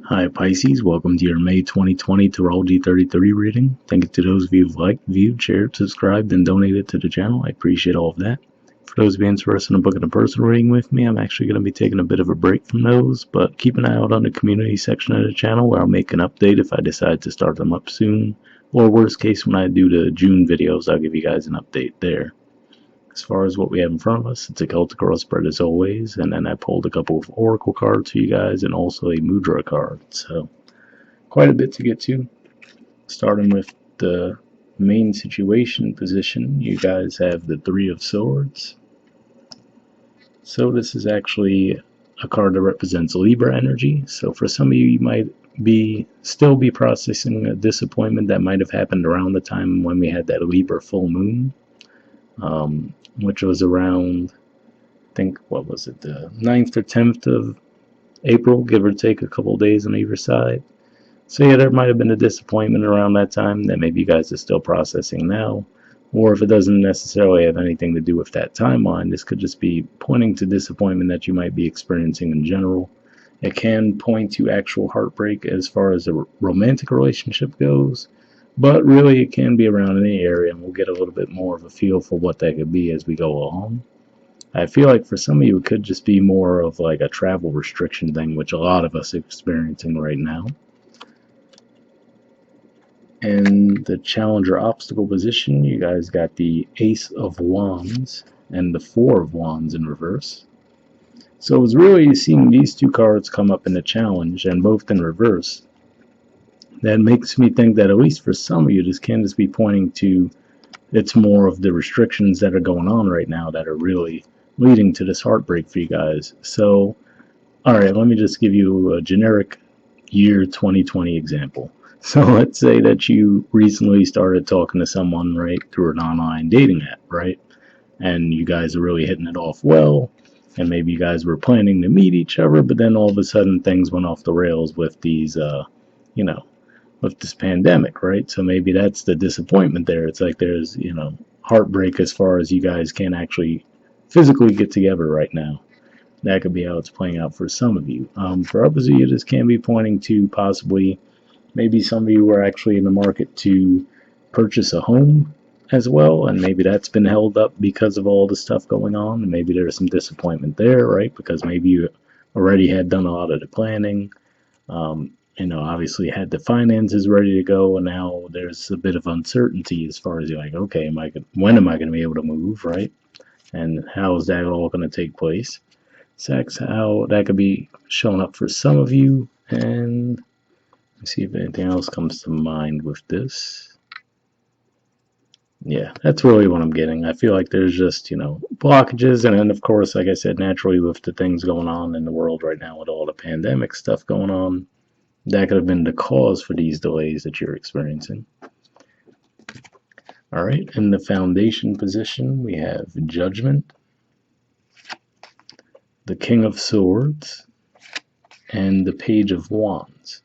Hi Pisces, welcome to your May 2020 Astrology 33 reading. Thank you to those of you who've liked, viewed, shared, subscribed, and donated to the channel. I appreciate all of that. For those of you interested in booking a personal reading with me, I'm actually going to be taking a bit of a break from those, but keep an eye out on the community section of the channel where I'll make an update if I decide to start them up soon. Or worst case, when I do the June videos, I'll give you guys an update there. As far as what we have in front of us, it's a Celtic Girl spread as always, and then I pulled a couple of Oracle cards for you guys and also a Mudra card. So quite a bit to get to. Starting with the main situation position, you guys have the Three of Swords. So this is actually a card that represents Libra energy. So for some of you, you might still be processing a disappointment that might have happened around the time when we had that Libra full moon. Which was around, I think, what was it, the 9th or 10th of April, give or take a couple days on either side. So yeah, there might have been a disappointment around that time that maybe you guys are still processing now. Or if it doesn't necessarily have anything to do with that timeline, this could just be pointing to disappointment that you might be experiencing in general. It can point to actual heartbreak as far as a romantic relationship goes. But really, it can be around any area, and we'll get a little bit more of a feel for what that could be as we go along. I feel like for some of you, it could just be more of like a travel restriction thing, which a lot of us are experiencing right now. And the challenger obstacle position, you guys got the Ace of Wands and the Four of Wands in reverse. So it's really seeing these two cards come up in the challenge and both in reverse. That makes me think that at least for some of you, this can just be pointing to it's more of the restrictions that are going on right now that are really leading to this heartbreak for you guys. So, alright, let me just give you a generic year 2020 example. So let's say that you recently started talking to someone, right, through an online dating app, right? And you guys are really hitting it off well, and maybe you guys were planning to meet each other, but then all of a sudden things went off the rails with these, with this pandemic, right? So maybe that's the disappointment there. It's like there's, heartbreak as far as you guys can't actually physically get together right now. That could be how it's playing out for some of you. For others of you, this can be pointing to possibly maybe some of you were actually in the market to purchase a home as well, and maybe that's been held up because of all the stuff going on, and maybe there's some disappointment there, right? Because maybe you already had done a lot of the planning, obviously had the finances ready to go, and now there's a bit of uncertainty as far as you're like, okay, when am I going to be able to move, right? And how is that all going to take place? So that's how that could be showing up for some of you, and let's see if anything else comes to mind with this. Yeah, that's really what I'm getting. I feel like there's just, blockages, and then of course, like I said, naturally with the things going on in the world right now with all the pandemic stuff going on, that could have been the cause for these delays that you're experiencing. All right, in the foundation position, we have Judgment, the King of Swords, and the Page of Wands.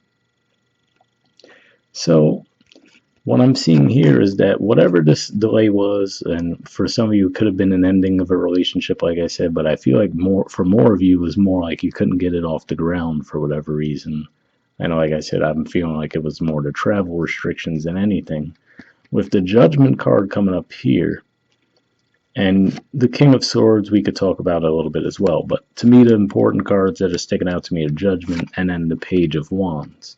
So what I'm seeing here is that whatever this delay was, and for some of you it could have been an ending of a relationship, like I said, but I feel like for more of you it was more like you couldn't get it off the ground for whatever reason. I know, like I said, I'm feeling like it was more the travel restrictions than anything. With the Judgment card coming up here, and the King of Swords we could talk about a little bit as well, but to me the important cards that are sticking out to me are Judgment and then the Page of Wands.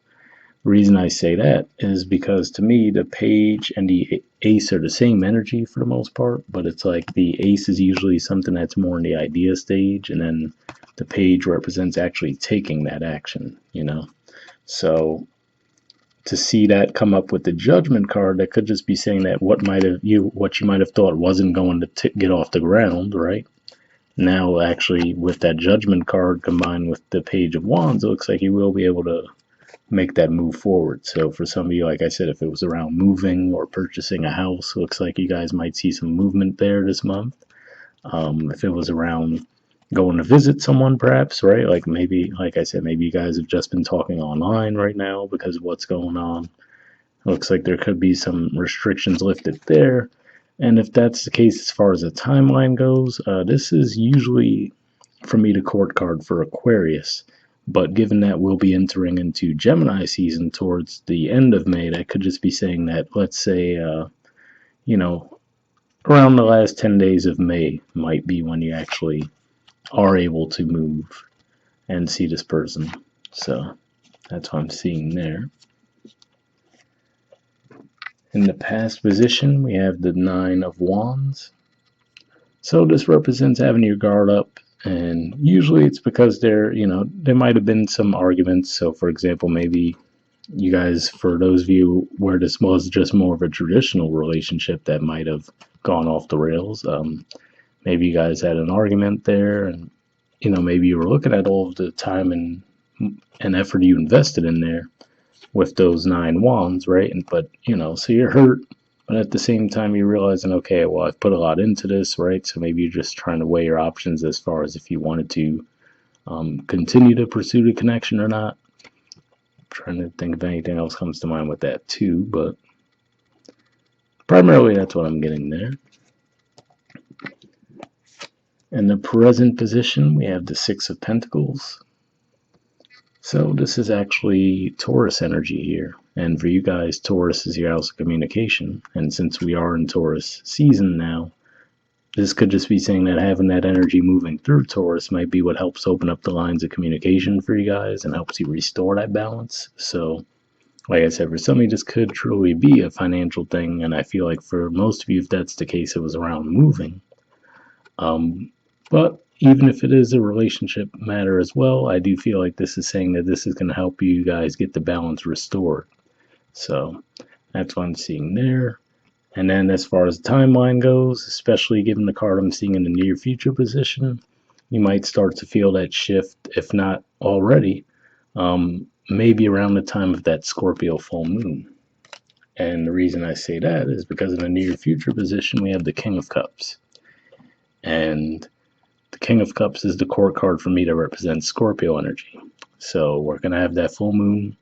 The reason I say that is because to me the Page and the Ace are the same energy for the most part, but it's like the Ace is usually something that's more in the idea stage, and then the Page represents actually taking that action, So to see that come up with the Judgment card, that could just be saying that what you might have thought wasn't going to get off the ground, right? Now actually with that Judgment card combined with the Page of Wands, it looks like you will be able to make that move forward. So for some of you, like I said, if it was around moving or purchasing a house, it looks like you guys might see some movement there this month. If it was around going to visit someone, perhaps, right? Like maybe, like I said, maybe you guys have just been talking online right now because of what's going on. It looks like there could be some restrictions lifted there. And if that's the case as far as the timeline goes, this is usually, for me, the court card for Aquarius. But given that we'll be entering into Gemini season towards the end of May, that could just be saying that, let's say, you know, around the last 10 days of May might be when you actually are able to move and see this person. So that's what I'm seeing there. In the past position, we have the Nine of Wands. So this represents having your guard up, and usually it's because there might have been some arguments. So for example, maybe you guys, for those of you where this was just more of a traditional relationship that might have gone off the rails, maybe you guys had an argument there, and maybe you were looking at all of the time and effort you invested in there with those 9 wands, right? But so you're hurt, but at the same time you're realizing, okay, well, I've put a lot into this, right? So maybe you're just trying to weigh your options as far as if you wanted to continue to pursue the connection or not. I'm trying to think if anything else comes to mind with that too, but primarily that's what I'm getting there. In the present position, we have the Six of Pentacles. So this is actually Taurus energy here. And for you guys, Taurus is your house of communication. And since we are in Taurus season now, this could just be saying that having that energy moving through Taurus might be what helps open up the lines of communication for you guys and helps you restore that balance. So, like I said, for some of you, this could truly be a financial thing. And I feel like for most of you, if that's the case, it was around moving. But even if it is a relationship matter as well, I do feel like this is saying that this is going to help you guys get the balance restored. So that's what I'm seeing there. And then as far as the timeline goes, especially given the card I'm seeing in the near future position, you might start to feel that shift, if not already, maybe around the time of that Scorpio full moon. And the reason I say that is because in the near future position, we have the King of Cups. And the King of Cups is the court card for me that represents Scorpio energy. So we're going to have that full moon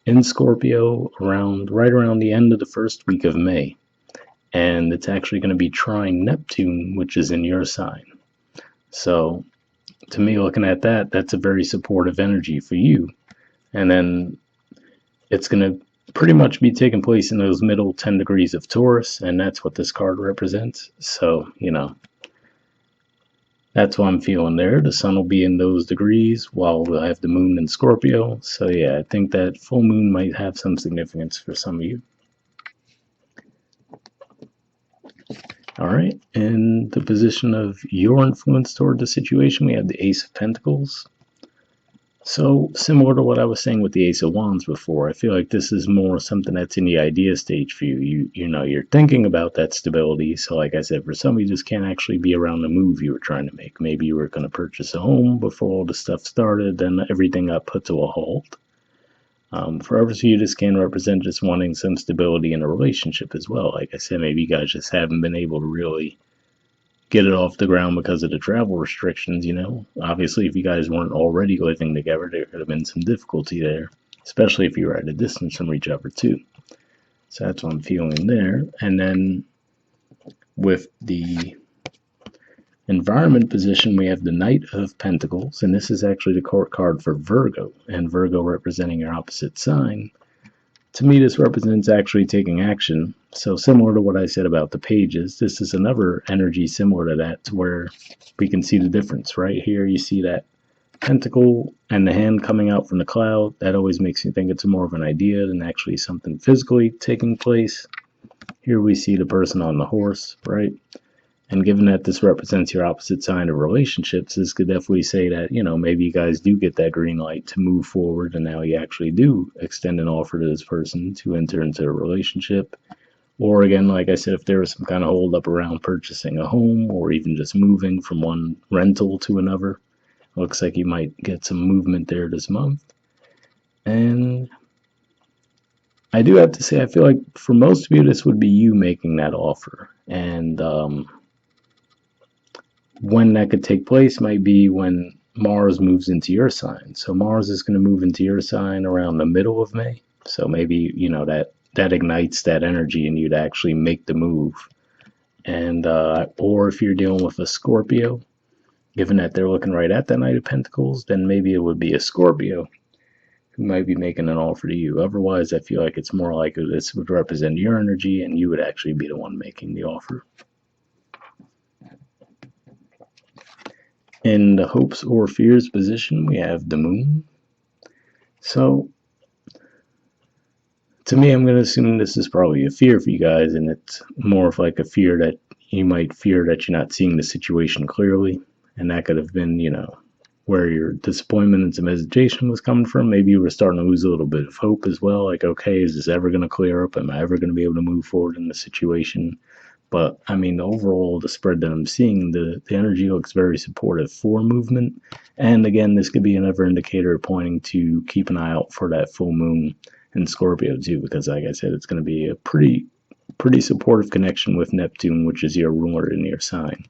in Scorpio right around the end of the first week of May. And it's actually going to be trine Neptune, which is in your sign. So to me, looking at that, that's a very supportive energy for you. And then it's going to pretty much be taking place in those middle 10 degrees of Taurus, and that's what this card represents. So, that's what I'm feeling there. The sun will be in those degrees while we'll have the moon in Scorpio. So yeah, I think that full moon might have some significance for some of you. All right, in the position of your influence toward the situation, we have the Ace of Pentacles. So similar to what I was saying with the Ace of Wands before, I feel like this is more something that's in the idea stage for you. You're thinking about that stability. So like I said, for some of you, this can't actually be around the move you were trying to make. Maybe you were going to purchase a home before all the stuff started, then everything got put to a halt. For others of you, this can represent just wanting some stability in a relationship as well. Like I said, maybe you guys just haven't been able to really get it off the ground because of the travel restrictions. Obviously, if you guys weren't already living together, there could have been some difficulty there, especially if you were at a distance from each other too. So that's what I'm feeling there. And then with the environment position, we have the Knight of Pentacles, and this is actually the court card for Virgo, and Virgo representing your opposite sign. To me, this represents actually taking action. So similar to what I said about the pages, this is another energy similar to that, to where we can see the difference. Right here, you see that pentacle and the hand coming out from the cloud. That always makes me think it's more of an idea than actually something physically taking place. Here we see the person on the horse, right? And given that this represents your opposite sign of relationships, this could definitely say that, maybe you guys do get that green light to move forward, and now you actually do extend an offer to this person to enter into a relationship. Or again, like I said, if there was some kind of hold up around purchasing a home or even just moving from one rental to another, looks like you might get some movement there this month. And I do have to say, I feel like for most of you, this would be you making that offer. And when that could take place might be when Mars moves into your sign. So Mars is going to move into your sign around the middle of May. So maybe, that ignites that energy in you to actually make the move. And or if you're dealing with a Scorpio, given that they're looking right at that Knight of Pentacles, then maybe it would be a Scorpio who might be making an offer to you. Otherwise, I feel like it's more like this would represent your energy and you would actually be the one making the offer. In the hopes or fears position, we have the Moon. So, to me, I'm going to assume this is probably a fear for you guys, and it's more of like a fear that you might fear that you're not seeing the situation clearly. And that could have been, where your disappointment and some hesitation was coming from. Maybe you were starting to lose a little bit of hope as well. Like, okay, is this ever going to clear up? Am I ever going to be able to move forward in the situation? But I mean, overall, the spread that I'm seeing, the energy looks very supportive for movement. And again, this could be another indicator pointing to keep an eye out for that full moon in Scorpio too, because like I said, it's going to be a pretty supportive connection with Neptune, which is your ruler in your sign.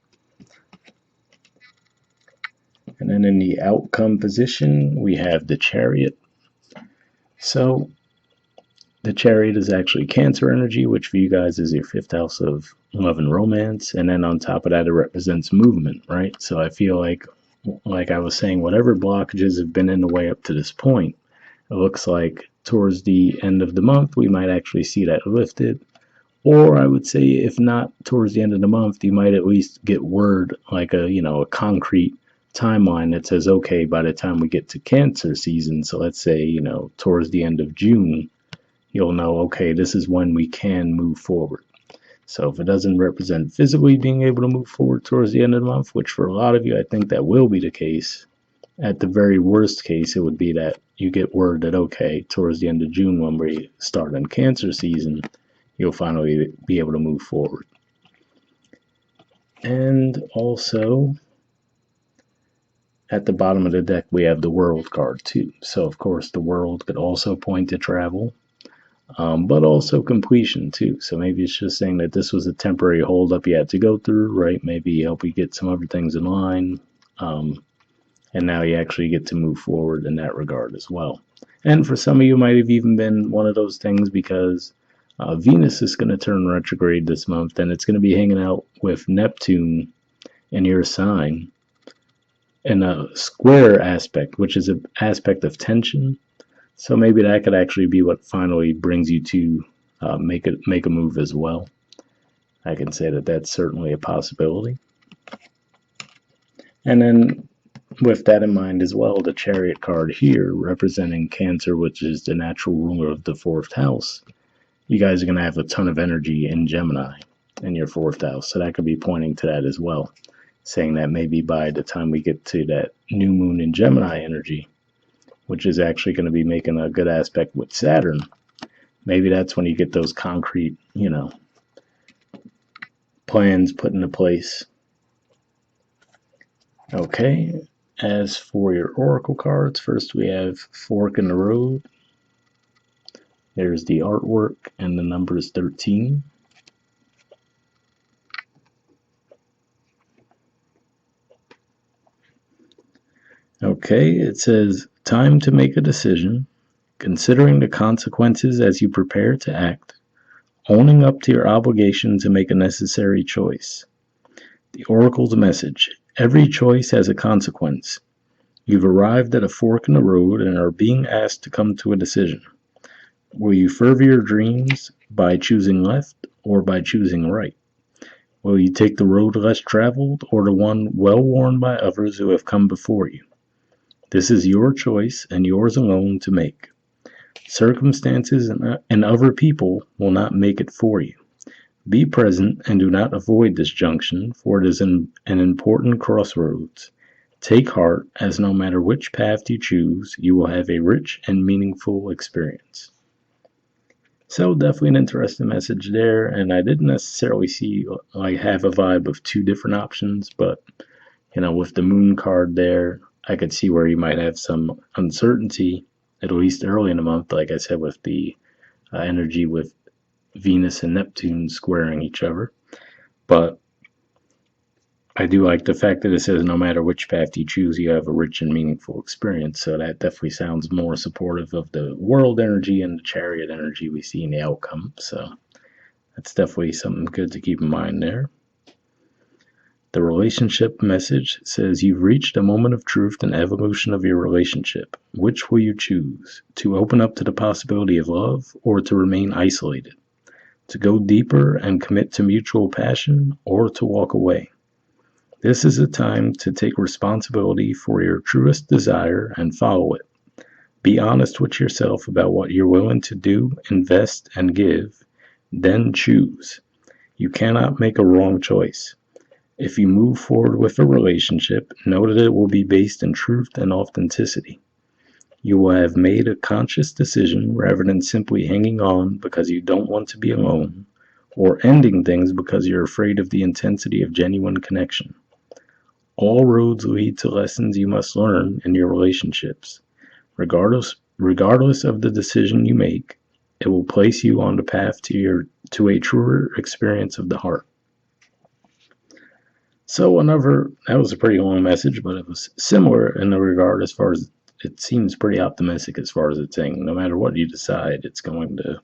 And then in the outcome position, we have the Chariot. So the Chariot is actually Cancer energy, which for you guys is your 5th house of love and romance. And then on top of that, it represents movement, right? So I feel like I was saying, whatever blockages have been in the way up to this point, it looks like towards the end of the month, we might actually see that lifted. Or I would say, if not towards the end of the month, you might at least get word, like a concrete timeline that says, okay, by the time we get to Cancer season, so let's say, towards the end of June, you'll know, okay, this is when we can move forward. So if it doesn't represent physically being able to move forward towards the end of the month, which for a lot of you, I think that will be the case, at the very worst case, it would be that you get word that, okay, towards the end of June, when we start in Cancer season, you'll finally be able to move forward. And also, at the bottom of the deck, we have the World card too. So, of course, the World could also point to travel, but also completion too. So maybe it's just saying that this was a temporary holdup you had to go through, right? Maybe help you get some other things in line. And now you actually get to move forward in that regard as well. And for some of you, might have even been one of those things because Venus is going to turn retrograde this month, and it's going to be hanging out with Neptune in your sign in a square aspect, which is an aspect of tension. So maybe that could actually be what finally brings you to make a move as well. I can say that that's certainly a possibility. And then with that in mind as well, the Chariot card here representing Cancer, which is the natural ruler of the 4th house, you guys are going to have a ton of energy in Gemini in your 4th house. So that could be pointing to that as well, saying that maybe by the time we get to that new moon in Gemini energy, which is actually going to be making a good aspect with Saturn, maybe that's when you get those concrete, plans put into place. Okay, as for your oracle cards, first we have Fork in the Road. There's the artwork, and the number is 13. Okay, it says, time to make a decision, considering the consequences as you prepare to act, owning up to your obligation to make a necessary choice. The Oracle's message: every choice has a consequence. You've arrived at a fork in the road and are being asked to come to a decision. Will you further your dreams by choosing left or by choosing right? Will you take the road less traveled or the one well worn by others who have come before you? This is your choice and yours alone to make. Circumstances and other people will not make it for you. Be present and do not avoid this junction, for it is an important crossroads. Take heart, as no matter which path you choose, you will have a rich and meaningful experience. So definitely an interesting message there, and I didn't necessarily see have a vibe of two different options, but with the moon card there, I could see where you might have some uncertainty, at least early in the month, like I said, with the energy with Venus and Neptune squaring each other. But I do like the fact that it says no matter which path you choose, you have a rich and meaningful experience. So that definitely sounds more supportive of the world energy and the Chariot energy we see in the outcome. So that's definitely something good to keep in mind there. The relationship message says you've reached a moment of truth and evolution of your relationship. Which will you choose? To open up to the possibility of love or to remain isolated? To go deeper and commit to mutual passion or to walk away? This is a time to take responsibility for your truest desire and follow it. Be honest with yourself about what you're willing to do, invest, and give. Then choose. You cannot make a wrong choice. If you move forward with a relationship, know that it will be based in truth and authenticity. You will have made a conscious decision rather than simply hanging on because you don't want to be alone, or ending things because you're afraid of the intensity of genuine connection. All roads lead to lessons you must learn in your relationships. Regardless of the decision you make, it will place you on the path to a truer experience of the heart. So that was a pretty long message, but it was similar in the regard as far as it seems pretty optimistic as far as it's saying no matter what you decide, it's going to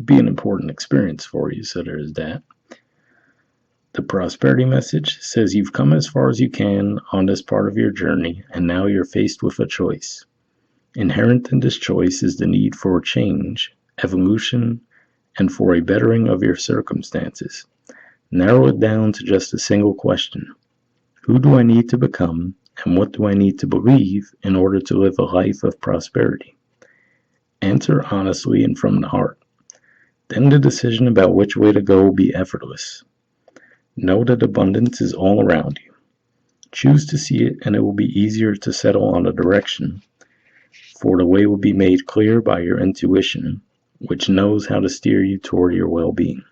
be an important experience for you. So there's that. The prosperity message says you've come as far as you can on this part of your journey, and now you're faced with a choice. Inherent in this choice is the need for change, evolution, and for a bettering of your circumstances. Narrow it down to just a single question. Who do I need to become, and what do I need to believe in order to live a life of prosperity? Answer honestly and from the heart. Then the decision about which way to go will be effortless. Know that abundance is all around you. Choose to see it, and it will be easier to settle on a direction, for the way will be made clear by your intuition, which knows how to steer you toward your well-being.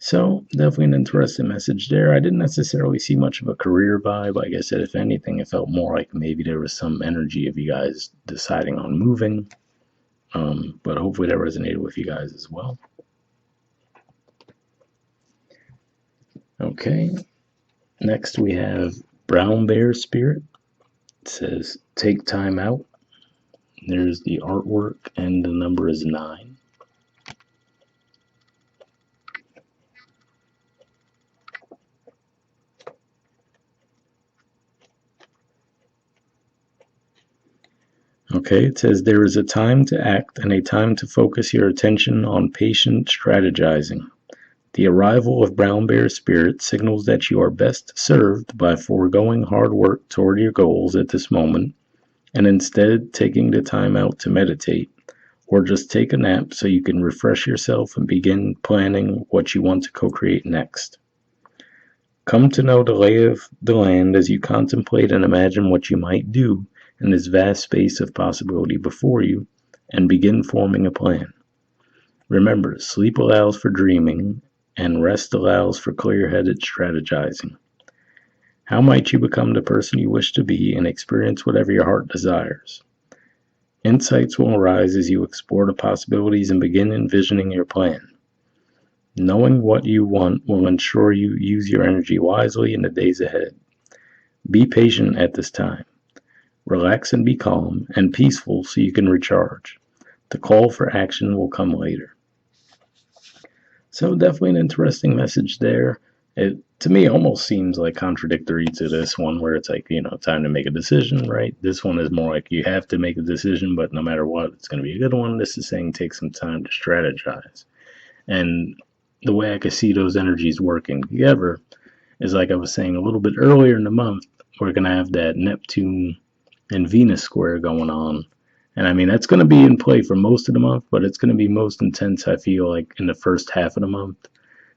So, definitely an interesting message there. I didn't necessarily see much of a career vibe. Like I said, if anything, it felt more like maybe there was some energy of you guys deciding on moving. But hopefully that resonated with you guys as well. Okay, next we have Brown Bear Spirit. It says, take time out. There's the artwork, and the number is 9. Okay, it says there is a time to act and a time to focus your attention on patient strategizing. The arrival of Brown Bear Spirit signals that you are best served by foregoing hard work toward your goals at this moment and instead taking the time out to meditate or just take a nap so you can refresh yourself and begin planning what you want to co-create next. Come to know the lay of the land as you contemplate and imagine what you might do in this vast space of possibility before you, and begin forming a plan. Remember, sleep allows for dreaming, and rest allows for clear-headed strategizing. How might you become the person you wish to be and experience whatever your heart desires? Insights will arise as you explore the possibilities and begin envisioning your plan. Knowing what you want will ensure you use your energy wisely in the days ahead. Be patient at this time. Relax and be calm and peaceful so you can recharge. The call for action will come later. So definitely an interesting message there. It, to me, almost seems like contradictory to this one where it's like, time to make a decision, right? This one is more like you have to make a decision, but no matter what, it's going to be a good one. This is saying take some time to strategize. And the way I could see those energies working together is like I was saying a little bit earlier in the month, we're going to have that Neptune and Venus square going on. And I mean, that's going to be in play for most of the month, but it's going to be most intense, I feel like, in the first half of the month.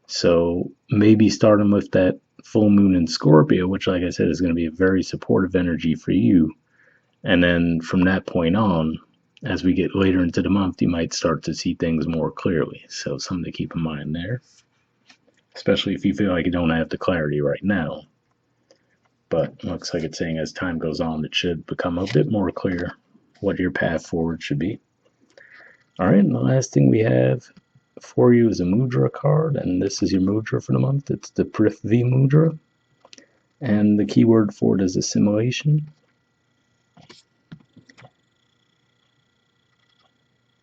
So maybe starting with that full moon in Scorpio, which, like I said, is going to be a very supportive energy for you. And then from that point on, as we get later into the month, you might start to see things more clearly. So something to keep in mind there, especially if you feel like you don't have the clarity right now. But looks like it's saying as time goes on, it should become a bit more clear what your path forward should be. All right, and the last thing we have for you is a Mudra card, and this is your Mudra for the month. It's the Prithivi Mudra, and the keyword for it is assimilation.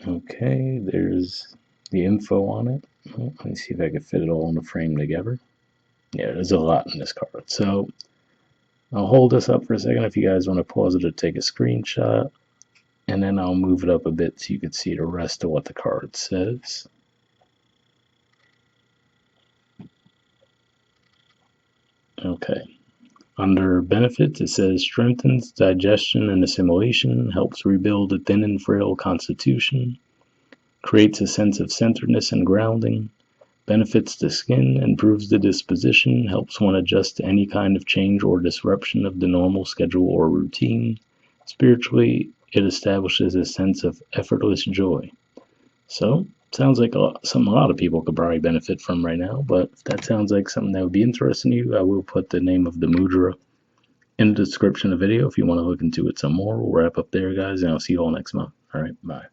Okay, there's the info on it. Let me see if I can fit it all in the frame together. Yeah, there's a lot in this card. So I'll hold this up for a second if you guys want to pause it or take a screenshot. And then I'll move it up a bit so you can see the rest of what the card says. Okay. Under benefits, it says strengthens digestion and assimilation, helps rebuild a thin and frail constitution, creates a sense of centeredness and grounding, benefits the skin, improves the disposition, helps one adjust to any kind of change or disruption of the normal schedule or routine. Spiritually, it establishes a sense of effortless joy. So, sounds like something a lot of people could probably benefit from right now, but if that sounds like something that would be interesting to you, I will put the name of the mudra in the description of the video if you want to look into it some more. We'll wrap up there, guys, and I'll see you all next month. All right, bye.